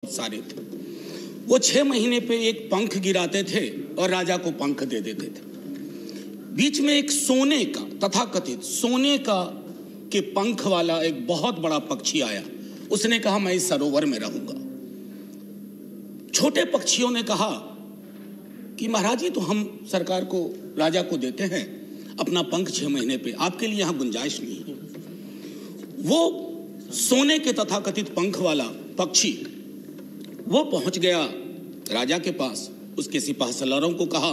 सारे थे। वो 6 महीने पे एक पंख गिराते थे और राजा को पंख दे देते थे। बीच में एक सोने का, तथाकथित सोने का के पंख वाला एक बहुत बड़ा पक्षी आया। उसने कहा मैं इस सरोवर में रहूंगा। छोटे पक्षियों ने कहा कि महाराज जी तो हम सरकार को, राजा को देते हैं अपना पंख 6 महीने पे, आपके लिए यहां गुंजाइश नहीं है। वो सोने के तथाकथित पंख वाला पक्षी वो पहुंच गया राजा के पास। उसके सिपाही सलारों को कहा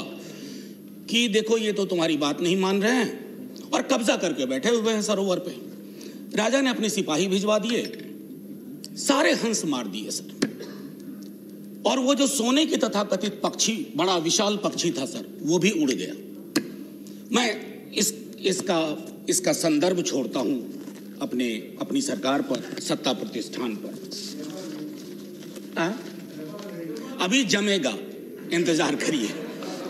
कि देखो ये तो तुम्हारी बात नहीं मान रहे हैं और कब्जा करके बैठे हुए हैं सरोवर पे। राजा ने अपने सिपाही भिजवा दिए, सारे हंस मार दिए सर। और वो जो सोने के तथाकथित पक्षी, बड़ा विशाल पक्षी था सर, वो भी उड़ गया। मैं इसका संदर्भ छोड़ता हूं अपनी सरकार पर, सत्ता प्रतिष्ठान पर। अभी जमेगा, इंतजार करिए,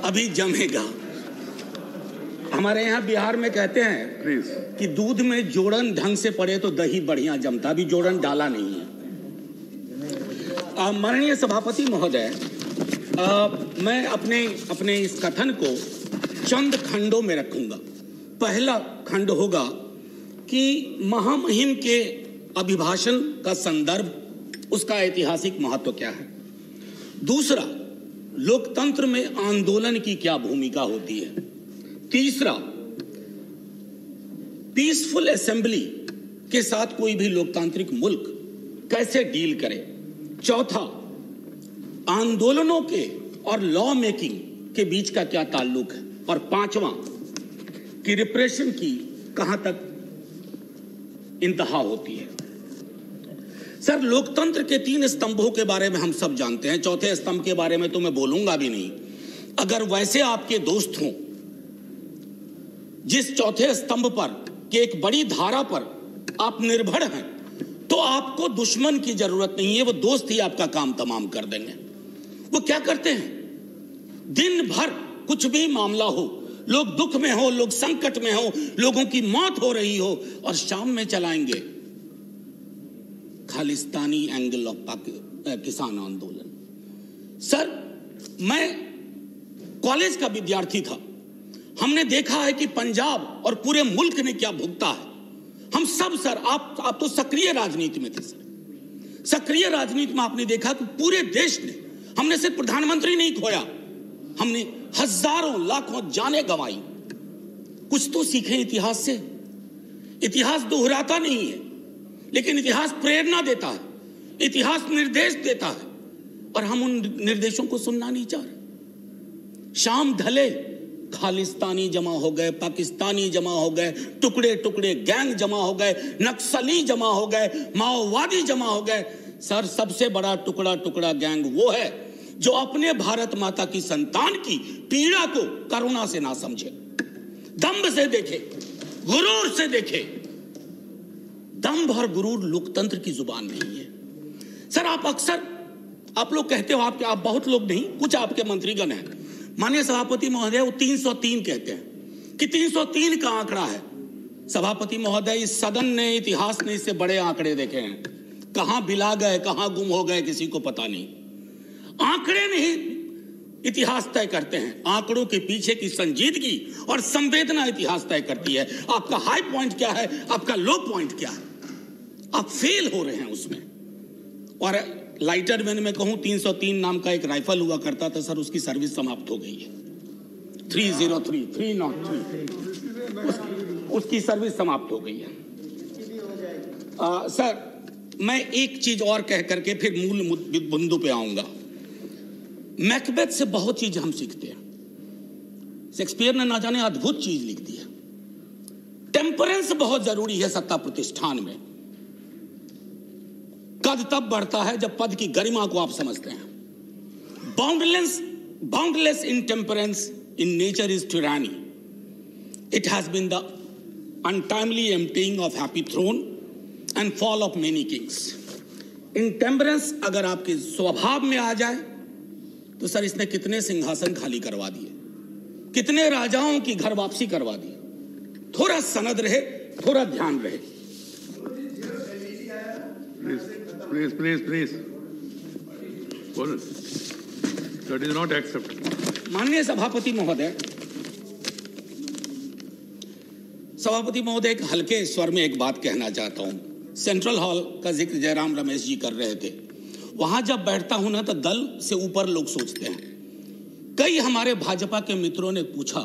अभी जमेगा। हमारे यहाँ बिहार में कहते हैं कि दूध में जोड़न ढंग से पड़े तो दही बढ़िया जमता। अभी जोड़न डाला नहीं है। माननीय सभापति महोदय, मैं अपने इस कथन को चंद खंडों में रखूंगा। पहला खंड होगा कि महामहिम के अभिभाषण का संदर्भ, उसका ऐतिहासिक महत्व क्या है। दूसरा, लोकतंत्र में आंदोलन की क्या भूमिका होती है। तीसरा, पीसफुल असेंबली के साथ कोई भी लोकतांत्रिक मुल्क कैसे डील करे। चौथा, आंदोलनों के और लॉ मेकिंग के बीच का क्या ताल्लुक है। और पांचवा, कि रिप्रेशन की कहां तक इंतहा होती है। सर, लोकतंत्र के 3 स्तंभों के बारे में हम सब जानते हैं। चौथे स्तंभ के बारे में तो मैं बोलूंगा भी नहीं। अगर वैसे आपके दोस्त हों जिस चौथे स्तंभ पर कि एक बड़ी धारा पर आप निर्भर हैं, तो आपको दुश्मन की जरूरत नहीं है, वो दोस्त ही आपका काम तमाम कर देंगे। वो क्या करते हैं, दिन भर कुछ भी मामला हो, लोग दुख में हो, लोग संकट में हो, लोगों की मौत हो रही हो, और शाम में चलाएंगे खालिस्तानी एंगल ऑफ किसान आंदोलन। सर, मैं कॉलेज का विद्यार्थी था। हमने देखा है कि पंजाब और पूरे मुल्क ने क्या भुगता है। हम सब सर, आप तो सक्रिय राजनीति में थे सर। सक्रिय राजनीति में आपने देखा कि पूरे देश ने, हमने सिर्फ प्रधानमंत्री नहीं खोया, हमने हजारों लाखों जानें गंवाई। कुछ तो सीखें इतिहास से। इतिहास दोहराता नहीं है, लेकिन इतिहास प्रेरणा देता है, इतिहास निर्देश देता है, और हम उन निर्देशों को सुनना नहीं चाह रहे। शाम ढले, खालिस्तानी जमा हो गए, पाकिस्तानी जमा हो गए, टुकड़े टुकड़े गैंग जमा हो गए, नक्सली जमा हो गए, माओवादी जमा हो गए। सर, सबसे बड़ा टुकड़ा टुकड़ा गैंग वो है जो अपने भारत माता की संतान की पीड़ा को करुणा से ना समझे, दंभ से देखे, गुरूर से देखे। दंभ और गुरूर लोकतंत्र की जुबान नहीं है। सर, आप लोग कहते हो, आप बहुत लोग नहीं, कुछ आपके मंत्रीगण हैं, माननीय सभापति महोदय, वो 303 कहते हैं कि 303 का आंकड़ा है। सभापति महोदय, इस सदन ने, इतिहास ने इससे बड़े आंकड़े देखे हैं। कहां बिला गए, कहां गुम हो गए, किसी को पता नहीं। आंकड़े नहीं इतिहास तय करते हैं, आंकड़ों के पीछे की संजीदगी और संवेदना इतिहास तय करती है। आपका हाई पॉइंट क्या है, आपका लो पॉइंट क्या है, आप फेल हो रहे हैं उसमें। और लाइटर मैन में कहूं, 303 नाम का एक राइफल हुआ करता था सर, उसकी सर्विस समाप्त हो गई है। 303 उसकी सर्विस समाप्त हो गई है। सर, मैं एक चीज और कह करके फिर मूल बिंदु पे आऊंगा। मैकबेथ से बहुत चीज हम सीखते हैं। शेक्सपियर ने ना जाने अद्भुत चीज लिख दी है। टेम्परेंस बहुत जरूरी है सत्ता प्रतिष्ठान में। कद तब बढ़ता है जब पद की गरिमा को आप समझते हैं। Boundless intemperance in nature is tyranny. It has been the untimely emptying of happy throne and fall of many kings. इंटेम्परेंस अगर आपके स्वभाव में आ जाए तो सर, इसने कितने सिंहासन खाली करवा दिए, कितने राजाओं की घर वापसी करवा दी। थोड़ा सनद रहे, थोड़ा ध्यान रहे। Please. That is not acceptable. माननीय सभापति महोदय, एक हल्के स्वर में एक बात कहना चाहता हूं। सेंट्रल हॉल का जिक्र जयराम रमेश जी कर रहे थे। वहां जब बैठता हूं ना तो दल से ऊपर लोग सोचते हैं। कई हमारे भाजपा के मित्रों ने पूछा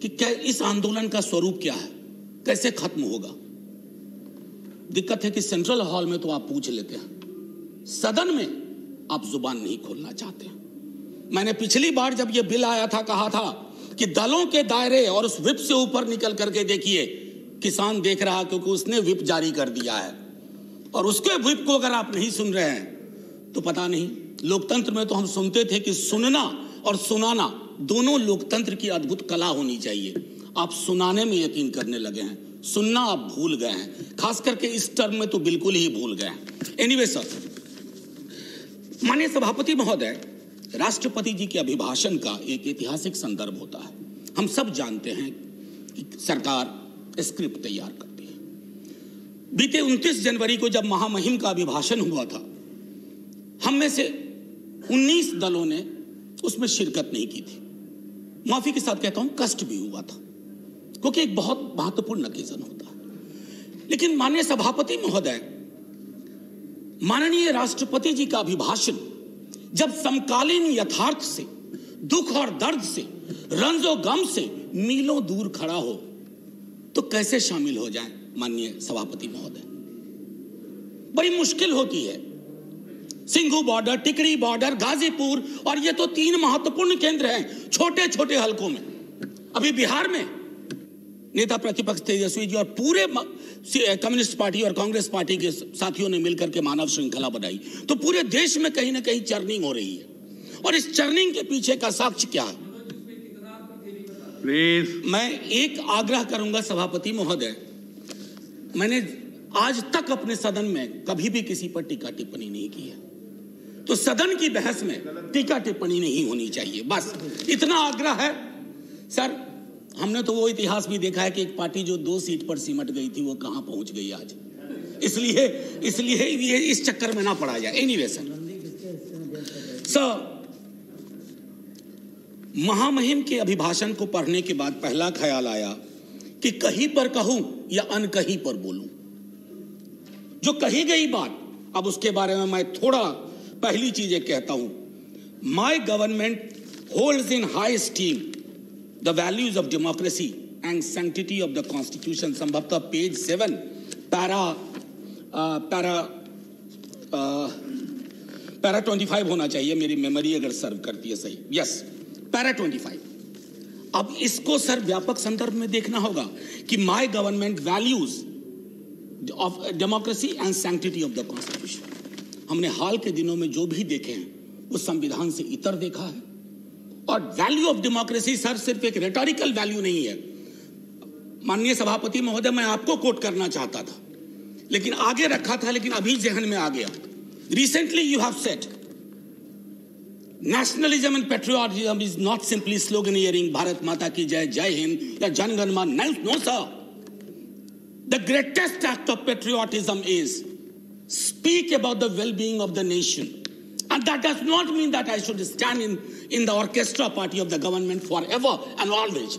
कि क्या इस आंदोलन का स्वरूप क्या है, कैसे खत्म होगा। दिक्कत है कि सेंट्रल हॉल में तो आप पूछ लेते हैं, सदन में आप जुबान नहीं खोलना चाहते हैं। मैंने पिछली बार जब यह बिल आया था कहा था कि दलों के दायरे और उस विप से ऊपर निकल करके देखिए, किसान देख रहा क्योंकि उसने विप जारी कर दिया है, और उसके विप को अगर आप नहीं सुन रहे हैं तो पता नहीं। लोकतंत्र में तो हम सुनते थे कि सुनना और सुनाना दोनों लोकतंत्र की अद्भुत कला होनी चाहिए। आप सुनाने में यकीन करने लगे हैं, सुनना आप भूल गए हैं, खास करके इस टर्म में तो बिल्कुल ही भूल गए हैं। एनीवे सर, माननीय सभापति महोदय, राष्ट्रपति जी के अभिभाषण का एक ऐतिहासिक संदर्भ होता है। हम सब जानते हैं कि सरकार स्क्रिप्ट तैयार करती है। बीते 29 जनवरी को जब महामहिम का अभिभाषण हुआ था, हम में से 19 दलों ने उसमें शिरकत नहीं की थी। माफी के साथ कहता हूं, कष्ट भी हुआ था, क्योंकि एक बहुत महत्वपूर्ण ओकेजन होता है। लेकिन माननीय सभापति महोदय, माननीय राष्ट्रपति जी का अभिभाषण जब समकालीन यथार्थ से, दुख और दर्द से, रंजो गम से मीलों दूर खड़ा हो, तो कैसे शामिल हो जाए। माननीय सभापति महोदय, बड़ी मुश्किल होती है। सिंघू बॉर्डर, टिकरी बॉर्डर, गाजीपुर, और ये तो 3 महत्वपूर्ण केंद्र हैं छोटे छोटे हलकों में। अभी बिहार में नेता प्रतिपक्ष तेजस्वी जी और पूरे कम्युनिस्ट पार्टी और कांग्रेस पार्टी के साथियों ने मिलकर के मानव श्रृंखला बनाई, तो पूरे देश में कहीं ना कहीं चर्निंग हो रही है। और इस चर्निंग के पीछे का साक्ष्य क्या है? प्लीज, मैं एक आग्रह करूंगा सभापति महोदय, मैंने आज तक अपने सदन में कभी भी किसी पर टीका टिप्पणी नहीं की है, तो सदन की बहस में टीका टिप्पणी नहीं होनी चाहिए, बस इतना आग्रह है। सर, हमने तो वो इतिहास भी देखा है कि एक पार्टी जो 2 सीट पर सिमट गई थी वो कहां पहुंच गई आज। इसलिए ये इस चक्कर में ना पड़ा जाए। एनीवे सर, महामहिम के अभिभाषण को पढ़ने के बाद पहला ख्याल आया कि कहीं पर कहूं या अनकहीं पर बोलूं। जो कही गई बात, अब उसके बारे में मैं थोड़ा पहली चीजें कहता हूं। My government holds in high steam the values of democracy and sanctity of the constitution। संभवतः पेज 7 पैरा 25 होना चाहिए, मेरी मेमोरी अगर सर्व करती है सही। Yes, para 25। अब इसको सर व्यापक संदर्भ में देखना होगा कि my government values of democracy and sanctity of the constitution. हमने हाल के दिनों में जो भी देखे हैं वो संविधान से इतर देखा है। और वैल्यू ऑफ डेमोक्रेसी सर सिर्फ एक रेटोरिकल वैल्यू नहीं है। माननीय सभापति महोदय, मैं आपको कोट करना चाहता था लेकिन आगे रखा था, लेकिन अभी जहन में आ गया। Recently you have said nationalism and patriotism is not simply sloganeering Bharat माता की जय, जय हिंद या Jana Gana Mana. No sir, the greatest act of patriotism is speak about the well being of the nation. And that does not mean that I should stand in the orchestra party of the government forever and always.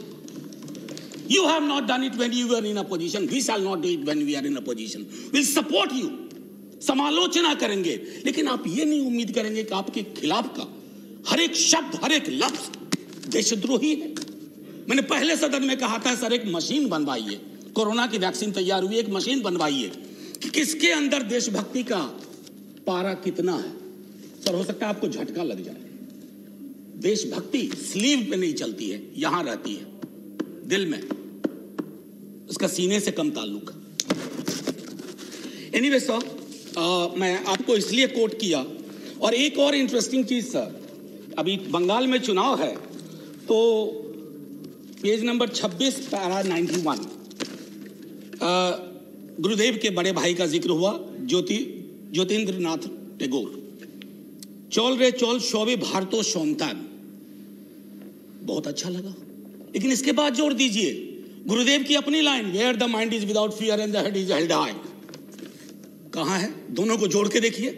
You have not done it when you were in a position. We shall not do it when we are in a position. We'll support you. समालोचना करेंगे, लेकिन आप ये नहीं उम्मीद करेंगे कि आपके खिलाफ का हर एक शब्द, हर एक लफ्ज देशद्रोही है। मैंने पहले सदन में कहा था, सर एक मशीन बनवाइए, कोरोना की वैक्सीन तैयार हुई, एक मशीन बनवाइए कि किसके अंदर देशभक्ति का पारा कितना है। सर, हो सकता है आपको झटका लग जाए। देशभक्ति स्लीव पे नहीं चलती है, यहां रहती है, दिल में, उसका सीने से कम ताल्लुक। एनीवे सर, मैं आपको इसलिए कोट किया। और एक और इंटरेस्टिंग चीज सर, अभी बंगाल में चुनाव है, तो पेज नंबर 26 पैरा 91 गुरुदेव के बड़े भाई का जिक्र हुआ, ज्योतिन्द्र नाथ टैगोर। चौल रे चौल शोभे भारतो सोमतान, बहुत अच्छा लगा। लेकिन इसके बाद जोड़ दीजिए गुरुदेव की अपनी line, where the mind is without fear and the head is held high. कहां है? दोनों को जोड़ के देखिए।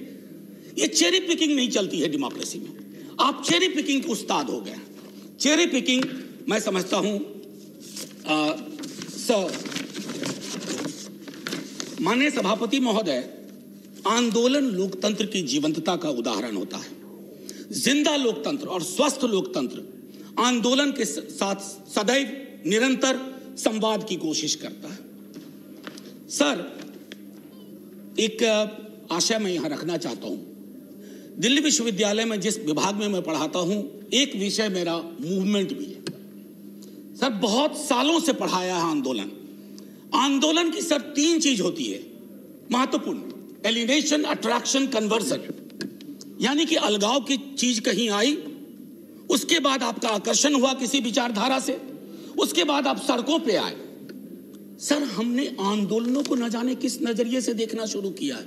ये चेरी पिकिंग नहीं चलती है डेमोक्रेसी में। आप चेरी पिकिंग के उस्ताद हो गए। चेरी पिकिंग मैं समझता हूं माननीय सभापति महोदय, आंदोलन लोकतंत्र की जीवंतता का उदाहरण होता है। जिंदा लोकतंत्र और स्वस्थ लोकतंत्र आंदोलन के साथ सदैव निरंतर संवाद की कोशिश करता है। सर, एक आशय मैं यहां रखना चाहता हूं। दिल्ली विश्वविद्यालय में जिस विभाग में मैं पढ़ाता हूं, एक विषय मेरा मूवमेंट भी है। सर, बहुत सालों से पढ़ाया है आंदोलन। आंदोलन की सर 3 चीज होती है महत्वपूर्ण: एलिनेशन, अट्रैक्शन, कन्वर्जन। यानी कि अलगाव की चीज कहीं आई, उसके बाद आपका आकर्षण हुआ किसी विचारधारा से, उसके बाद आप सड़कों पे आए। सर, हमने आंदोलनों को न जाने किस नजरिए से देखना शुरू किया है।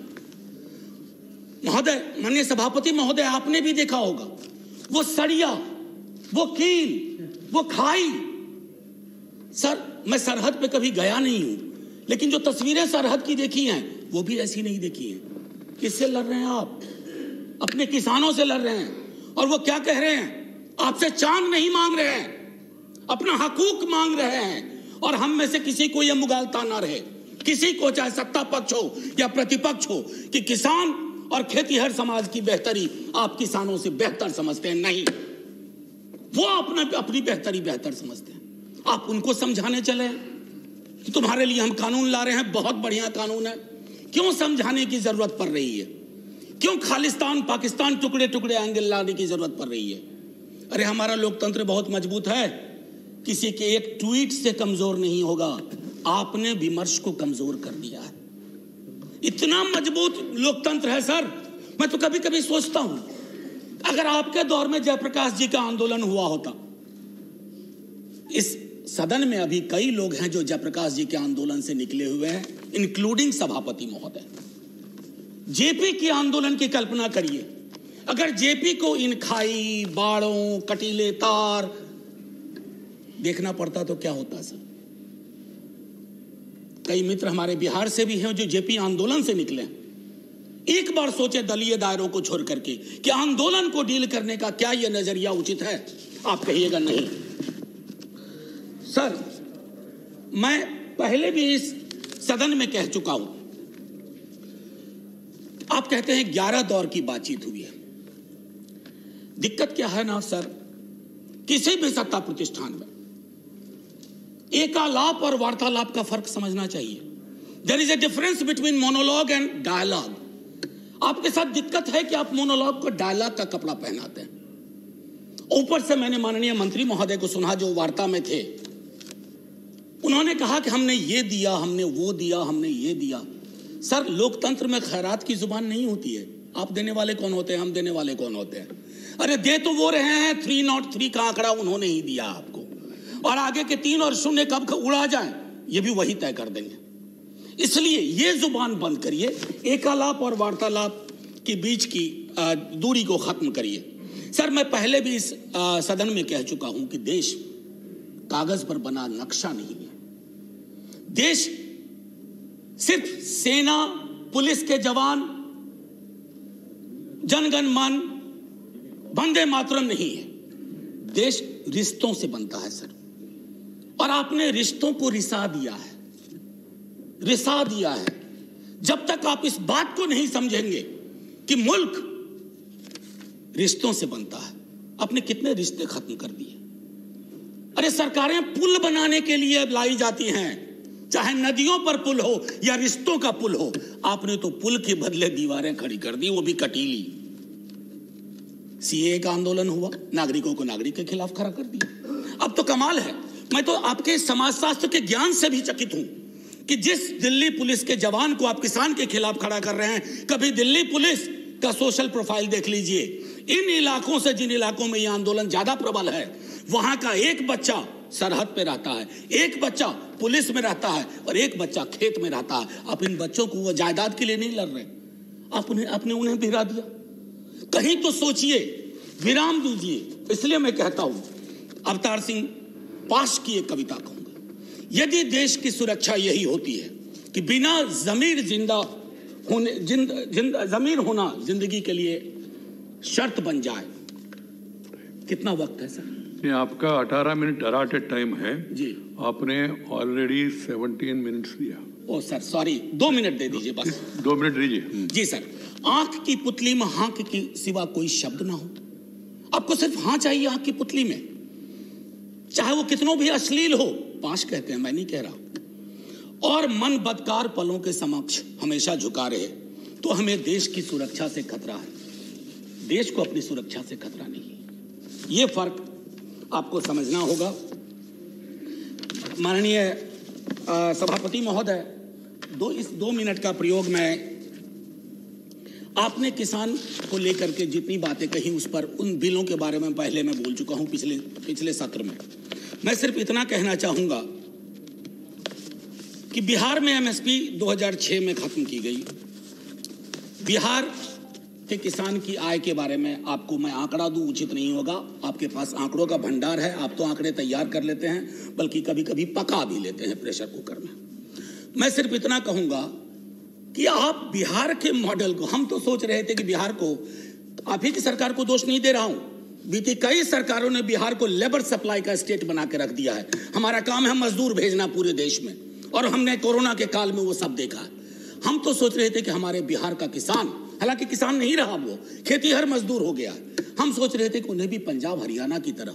महोदय, माननीय सभापति महोदय, आपने भी देखा होगा वो सड़िया, वो कील, वो खाई। सर, मैं सरहद पे कभी गया नहीं हूं, लेकिन जो तस्वीरें सरहद की देखी हैं वो भी ऐसी नहीं देखी हैं। किससे लड़ रहे हैं आप? अपने किसानों से लड़ रहे हैं। और वो क्या कह रहे हैं? आपसे चांद नहीं मांग रहे हैं, अपना हकूक मांग रहे हैं। और हम में से किसी को यह मुगालता ना रहे, किसी को, चाहे सत्ता पक्ष हो या प्रतिपक्ष हो, कि किसान और खेतीहर समाज की बेहतरी आप किसानों से बेहतर समझते हैं। नहीं, वो अपनी बेहतरी बेहतर समझते हैं। आप उनको समझाने चले कि तुम्हारे लिए हम कानून ला रहे हैं, बहुत बढ़िया कानून है। क्यों समझाने की जरूरत पड़ रही है? क्यों खालिस्तान, पाकिस्तान, टुकड़े टुकड़े एंगल लाने की जरूरत पड़ रही है? अरे, हमारा लोकतंत्र बहुत मजबूत है, किसी के एक ट्वीट से कमजोर नहीं होगा। आपने विमर्श को कमजोर कर दिया है। इतना मजबूत लोकतंत्र है सर। मैं तो कभी कभी सोचता हूं, अगर आपके दौर में जयप्रकाश जी का आंदोलन हुआ होता। इस सदन में अभी कई लोग हैं जो जयप्रकाश जी के आंदोलन से निकले हुए हैं, इंक्लूडिंग सभापति महोदय। जेपी के आंदोलन की कल्पना करिए, अगर जेपी को इन खाई, बाड़ों, कटीले तार देखना पड़ता तो क्या होता सर? कई मित्र हमारे बिहार से भी हैं जो जेपी आंदोलन से निकले। एक बार सोचे दलीय दायरों को छोड़ करके कि आंदोलन को डील करने का क्या यह नजरिया उचित है? आप कहिएगा नहीं। सर, मैं पहले भी इस सदन में कह चुका हूं। आप कहते हैं 11 दौर की बातचीत हुई है। दिक्कत क्या है ना सर, किसी भी सत्ता प्रतिष्ठान में एकालाप और वार्तालाप का फर्क समझना चाहिए। There is a difference between monologue and dialogue. आपके साथ दिक्कत है कि आप मोनोलॉग को डायलॉग का कपड़ा पहनाते हैं। ऊपर से मैंने माननीय मंत्री महोदय को सुना जो वार्ता में थे, उन्होंने कहा कि हमने ये दिया, हमने वो दिया, हमने ये दिया। सर, लोकतंत्र में खैरात की जुबान नहीं होती है। आप देने वाले कौन होते हैं, हम देने वाले कौन होते हैं? अरे, दे तो वो रहे हैं, 303 का आंकड़ा उन्होंने ही दिया आपको, और आगे के 3 और 0 कब उड़ा जाएं ये भी वही तय कर देंगे। इसलिए ये जुबान बंद करिए, एकालाप और वार्तालाप के बीच की दूरी को खत्म करिए। सर, मैं पहले भी इस सदन में कह चुका हूं कि देश कागज पर बना नक्शा नहीं है। देश सिर्फ सेना, पुलिस के जवान, जनगण मन, वंदे मातरम नहीं है। देश रिश्तों से बनता है सर, और आपने रिश्तों को रिसा दिया है, रिसा दिया है। जब तक आप इस बात को नहीं समझेंगे कि मुल्क रिश्तों से बनता है, आपने कितने रिश्ते खत्म कर दिए। अरे, सरकारें पुल बनाने के लिए लाई जाती हैं, चाहे नदियों पर पुल हो या रिश्तों का पुल हो। आपने तो पुल के बदले दीवारें खड़ी कर दी, वो भी कटीली। सीए का आंदोलन हुआ, नागरिकों को नागरिक के खिलाफ खड़ा कर दिया। अब तो कमाल है, मैं तो आपके समाजशास्त्र के ज्ञान से भी चकित हूं कि जिस दिल्ली पुलिस के जवान को आप किसान के खिलाफ खड़ा कर रहे हैं, कभी दिल्ली पुलिस का सोशल प्रोफाइल देख लीजिए। इन इलाकों से जिन इलाकों में यह आंदोलन ज्यादा प्रबल है, वहां का एक बच्चा सरहद पे रहता है, एक बच्चा पुलिस में रहता है और एक बच्चा खेत में रहता है। आप इन बच्चों को वो जायदाद के लिए नहीं लड़ रहे, आपने उन्हें भिरा दिया। कहीं तो सोचिए, विराम दीजिए। इसलिए मैं कहता हूं, अवतार सिंह पाश की एक कविता कहूंगा, यदि देश की सुरक्षा यही होती है कि बिना जमीर जिंदा जमीन होना जिंदगी के लिए शर्त बन जाए। कितना वक्त है सर? ये आपका 18 मिनट अलाटेड टाइम है जी। आपने ऑलरेडी 17 मिनट्स दिया। ओ सर सॉरी, 2 मिनट दे दीजिए बस। 2 मिनट दीजिए। जी सर। आंख की पुतली में हाँक के सिवा कोई शब्द ना हो। आपको सिर्फ हाँ चाहिए आंख की पुतली में, चाहे वो कितनों भी अश्लील हो। पांच कहते हैं, मैं नहीं कह रहा। और मन बदकार पलों के समक्ष हमेशा झुका रहे तो हमें देश की सुरक्षा से खतरा है, देश को अपनी सुरक्षा से खतरा नहीं है। ये फर्क आपको समझना होगा। माननीय सभापति महोदय, इस 2 मिनट का प्रयोग मैं आपने किसान को लेकर के जितनी बातें कही उस पर, उन बिलों के बारे में पहले मैं बोल चुका हूं पिछले सत्र में। मैं सिर्फ इतना कहना चाहूंगा कि बिहार में एमएसपी 2006 में खत्म की गई। बिहार के किसान की आय के बारे में आपको मैं आंकड़ा दूं उचित नहीं होगा, आपके पास आंकड़ों का भंडार है, आप तो आंकड़े तैयार कर लेते हैं, बल्कि कभी कभी पका भी लेते हैं प्रेशर कुकर में। मैं सिर्फ इतना कहूंगा कि आप बिहार के मॉडल को, हम तो सोच रहे थे कि बिहार को, आप ही की सरकार को दोष नहीं दे रहा हूं, बीती कई सरकारों ने बिहार को लेबर सप्लाई का स्टेट बना के रख दिया है। हमारा काम है मजदूर भेजना पूरे देश में, और हमने कोरोना के काल में वो सब देखा है। हम तो सोच रहे थे कि हमारे बिहार का किसान, हालांकि किसान नहीं रहा, वो खेती हर मजदूर हो गया। हम सोच रहे थे कि उन्हें भी पंजाब हरियाणा की तरह।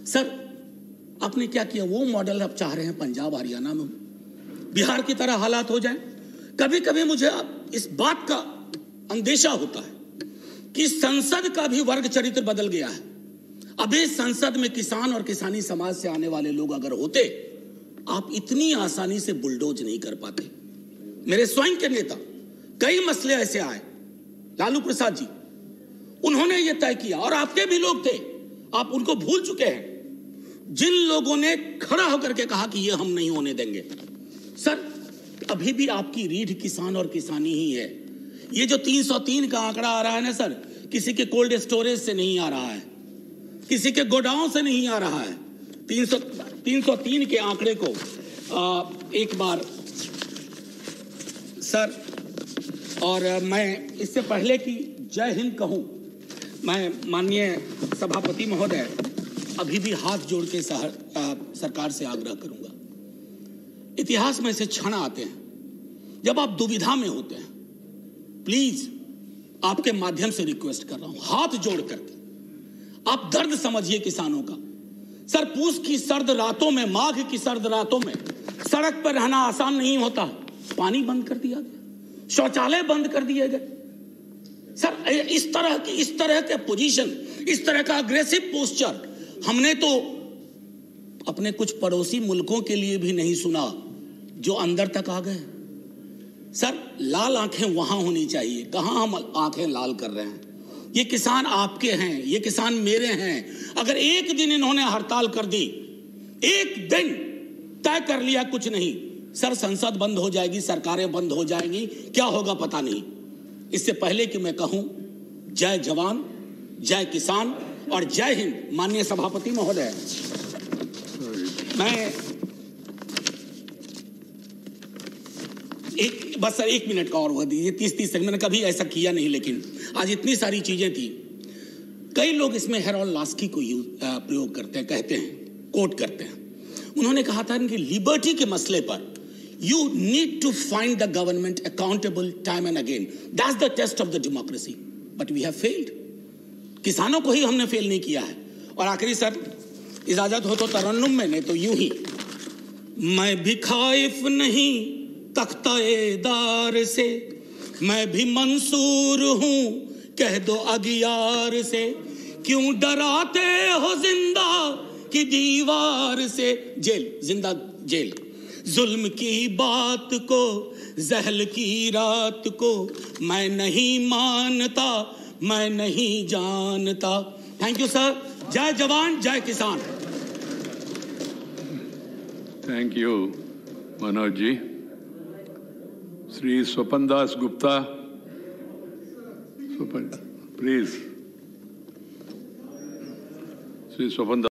सर आपने क्या किया? वो मॉडल आप चाह रहे हैं पंजाब हरियाणा में बिहार की तरह हालात हो जाए। कभी कभी मुझे इस बात का अंदेशा होता है कि संसद का भी वर्ग चरित्र बदल गया है। अभी संसद में किसान और किसानी समाज से आने वाले लोग अगर होते, आप इतनी आसानी से बुलडोज नहीं कर पाते। मेरे स्वयं के नेता, कई मसले ऐसे आए, लालू प्रसाद जी, उन्होंने ये तय किया, और आपके भी लोग थे, आप उनको भूल चुके हैं, जिन लोगों ने खड़ा होकर के कहा कि ये हम नहीं होने देंगे। सर अभी भी आपकी रीढ़ किसान और किसानी ही है। ये जो 303 का आंकड़ा आ रहा है ना सर, किसी के कोल्ड स्टोरेज से नहीं आ रहा है, किसी के गोडाउन से नहीं आ रहा है। 303 के आंकड़े को एक बार सर, और मैं इससे पहले कि जय हिंद कहूं, मैं माननीय सभापति महोदय अभी भी हाथ जोड़ के सरकार से आग्रह करूंगा। इतिहास में ऐसे क्षण आते हैं जब आप दुविधा में होते हैं। प्लीज आपके माध्यम से रिक्वेस्ट कर रहा हूं, हाथ जोड़ करके आप दर्द समझिए किसानों का। सर पूस की सर्द रातों में, माघ की सर्द रातों में सड़क पर रहना आसान नहीं होता। पानी बंद कर दिया गया, शौचालय बंद कर दिए गए। सर इस तरह के पोजीशन, इस तरह का अग्रेसिव पोस्चर हमने तो अपने कुछ पड़ोसी मुल्कों के लिए भी नहीं सुना, जो अंदर तक आ गए। सर लाल आंखें वहां होनी चाहिए, कहां हम आंखें लाल कर रहे हैं। ये किसान आपके हैं, ये किसान मेरे हैं। अगर एक दिन इन्होंने हड़ताल कर दी, एक दिन तय कर लिया कुछ नहीं, सर संसद बंद हो जाएगी, सरकारें बंद हो जाएंगी, क्या होगा पता नहीं। इससे पहले कि मैं कहूं जय जवान, जय किसान और जय हिंद, माननीय सभापति महोदय, मैं बस सर 1 मिनट का और वह दीजिए। 30 सेकंड, मैंने कभी ऐसा किया नहीं, लेकिन आज इतनी सारी चीजें थी। कई लोग इसमें हेरोल्ड लास्की को प्रयोग करते हैं, कहते हैं, कोट करते हैं। उन्होंने कहा था कि लिबर्टी के मसले पर you need to find the government accountable time and again, that's the test of the democracy, but we have failed. किसानों को ही हमने फेल नहीं किया है। और आखिरी सर इजाजत हो तो तरन्नुम में, नहीं तो यूं ही, मैं भी खाइफ नहीं तख्ताएदार से, मैं भी मंसूर हूं कह दो अगियार से, क्यों डराते हो जिंदा की दीवार से। जेल, जिंदा जेल, जुल्म की बात को, जहल की रात को मैं नहीं मानता, मैं नहीं जानता। Thank you sir. जय जवान, जय किसान। Thank you Manoj ji. Shri Swapan Das Gupta, please. Shri Swapan